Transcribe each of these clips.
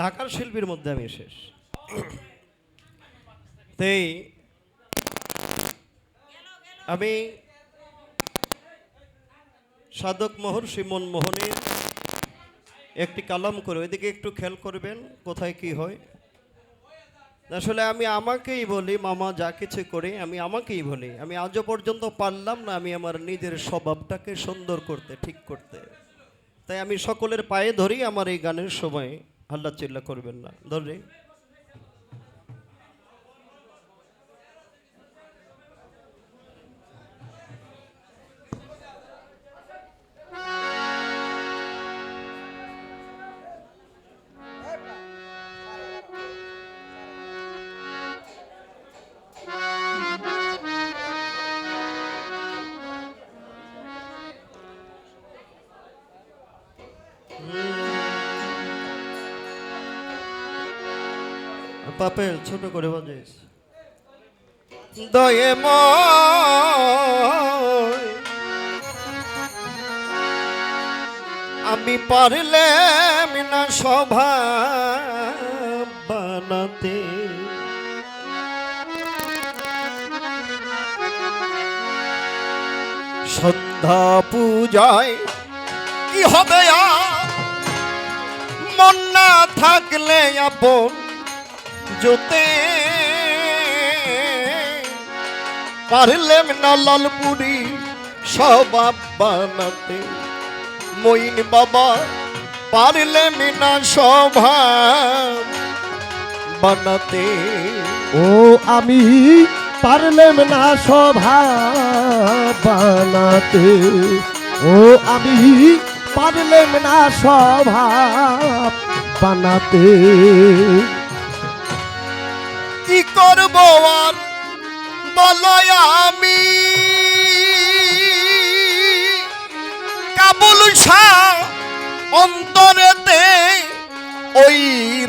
ঢাকার শিল্পীর মধ্যে আমি শেষ। তাই আমি সাধক মহর্ষি মনমোহনের একটি কালাম করে ওইদিকে একটু খেয়াল করবেন কোথায় কি হয়। আসলে আমি আমাকেই বলি, মামা যা কিছু করে আমি আমাকেই বলি, আমি আজও পর্যন্ত পারলাম না আমি আমার নিজের স্বভাবটাকে সুন্দর করতে, ঠিক করতে। তাই আমি সকলের পায়ে ধরি আমার এই গানের সময় হাল্লা চিল্লা করবেন না, ধরে পাপের ছোট করে বাজিস দয়ে আমি পারলাম না স্বভাব বানাতে, সন্ধ্যা পূজায় কি হবে মন না থাকলে আপন জোতে, পারলেম না লালপুরি স্বভাব বানাতে, মইন বাবা পারলেম না স্বভাব বানাতে। ও আমি পারলেম না স্বভাব বানাতে, ও আমি পারলেম না স্বভাব বানাতে। কি করব আর বলো আমি, কাবুল শাহ অন্তরেতে ওই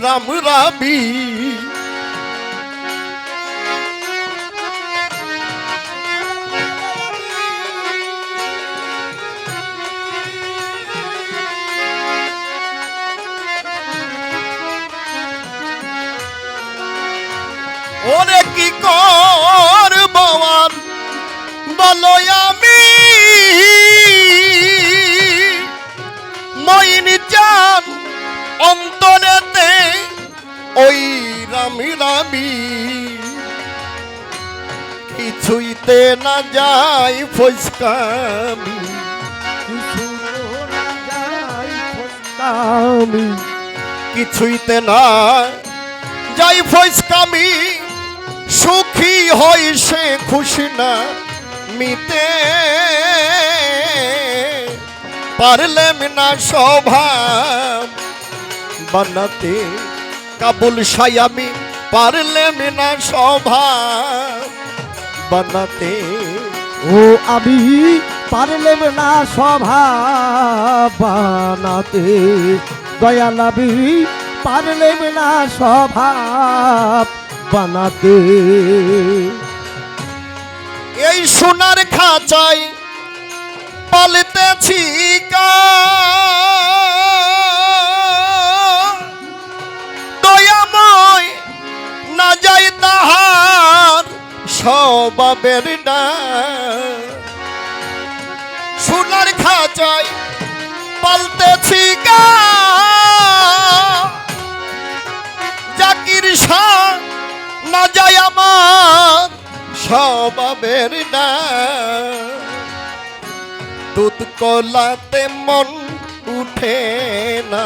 রাম রাবি, ওরে কি করব আর বলো আমি, মইন চান অন্তরেতে ওই রামি রামি, কিছুইতে না যাই ফসকামি, কিছুইতে না যাই ফসকামি, সুখী হই সে খুশি না মিতে, পারলেম না স্বভাব বানাতে, কাবুল শাহ আমি পারলেম না স্বভাব বানাতে। ও আমি পারলেম না স্বভাব বানাতে, দয়াল আমি পারলেম না স্বভাব বানাতে। এই সোনার খাঁচায় পালতেছি দয়াময় না যাই তাহার স্বভাবের না, সোনার খাঁচায় পালতেছি জাকির শাহ না যায় আমার স্বভাবের না, দুধ কলাতে মন উঠে না,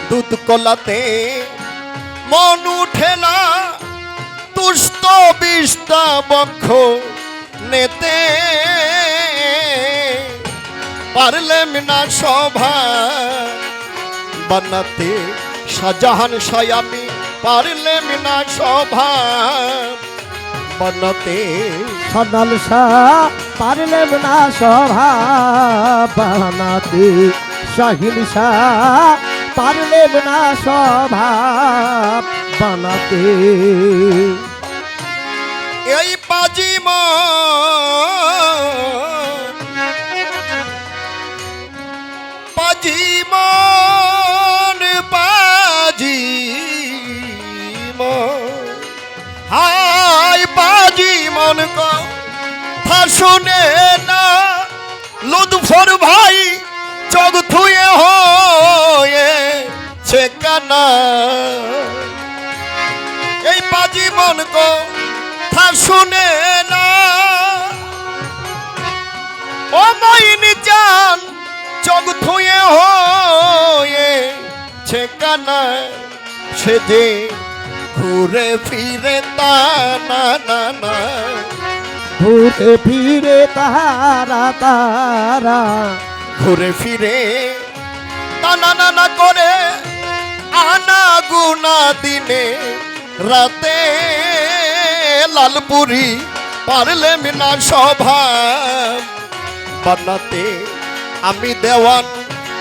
দুধ কলাতে মন উঠে না, তুষ্ট বিষ্টা বক্ষ নেতে, পারলেম না স্বভাব বানাতে, শাহজাহান শাহ আমি পারলেম না স্বভাব বানাতে, সদাল শাহ পারলেম না স্বভাব বানাতে, শাহিন শাহ পারলেম না স্বভাব বানাতে। এই পাজিমা পাজি মন পাজি মন হাই পাজি মন কথা শুনে না লুৎফর ভাই চোখ ধুয়ে হয়ে কানা এই পাজি মন কথা শুনে না ও মাইনি চান চোখ ধুয়ে হয়ে কানা সে যে ঘুরে ফিরে তা না না না ঘুরে ফিরে তারা তারা ঘুরে ফিরে টানা নানা করে আনা গুনা দিনে রাতে লালপুরি পারলে মিনা স্বভাব বানাতে আমি দেওয়ান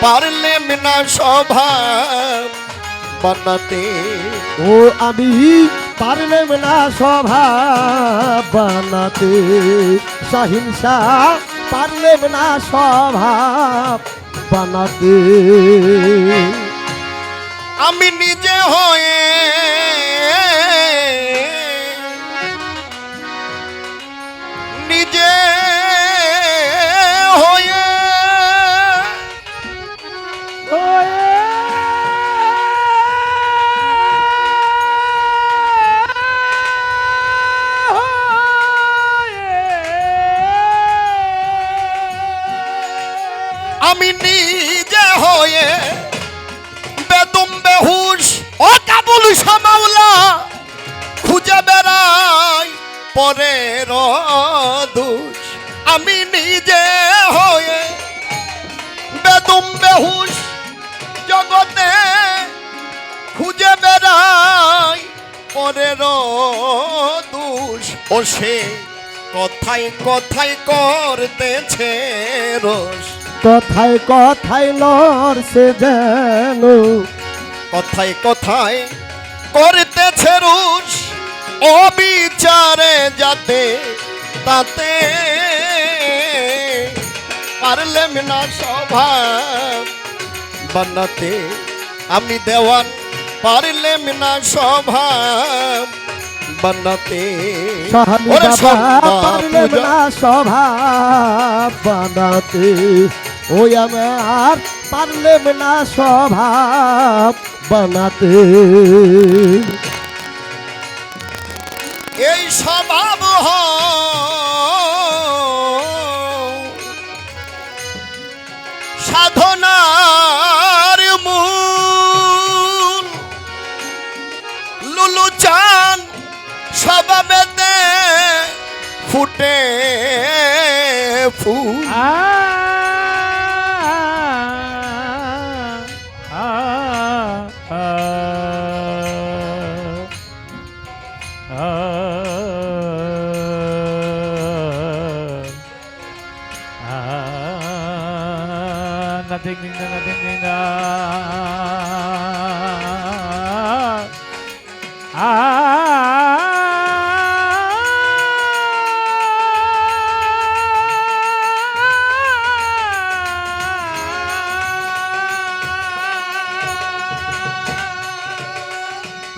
পারলে মিনা স্বভাব বানাতে ও আমি পারলেম না স্বভাব বানাতে সহিংসা পারলেম না স্বভাব বানাতে আমি নিজে হয়ে নিজে হয়ে আমি নিজে হয়ে বেদম বেহুশ ও কাবুল সামাওলা খুঁজে বেড়াই পরের দোষ আমি নিজে হয়ে বেদম বেহুশ জগতে খুঁজে বেড়াই পরের দোষ ও সে কথায় কথায় করতেছে রোষ কথায় কথায় লড়ছে যেন কথায় কথায় করতেছে রুষ অবিচারে যাতে তাতে পারলেম না স্বভাব বানাতে আমি দেওয়ান পারলেম না স্বভাব বানাতে সহানি ওরে বাবা সন্ধ্যা পারলেম পূজা। না স্বভাব বানাতে ওই আমার পারলেম না স্বভাব বানাতে এই স্বভাব সাধনার মূল লুলু চান স্বভাবেতে ফুটে ফুল Nothing,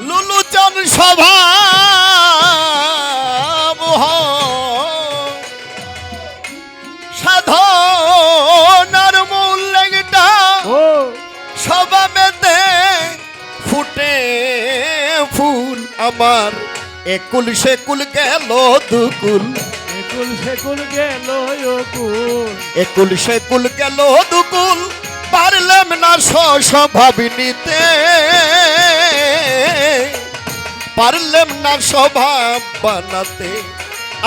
লুলু চান স্বভাব সাধনার মূল লেগটা স্বভাবেতে ফুটে ফুল আমার একুল সেকুল গেল দুকুল Sekul gelo yokul একুল সেকুল গেল দুকুল পারলাম না স্বভাব নিতে পারলাম না স্বভাব বানাতে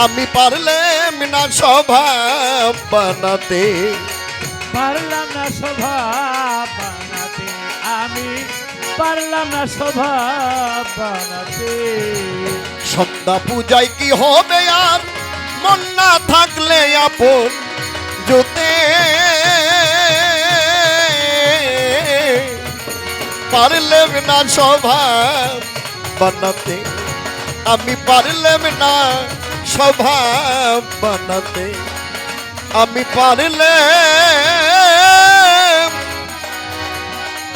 আমি পারলাম না স্বভাব বানাতে পারলাম না স্বভাব বানাতে আমি পারলাম না স্বভাব বানাতে সন্ধ্যা পূজায় কি হবে আর মন না থাকলে আপন জোতে পারলাম না স্বভাব বানাতে আমি পারলাম না স্বভাব বানাতে আমি পারলাম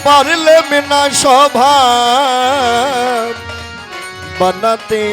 পারলে না স্বভাব বানাতে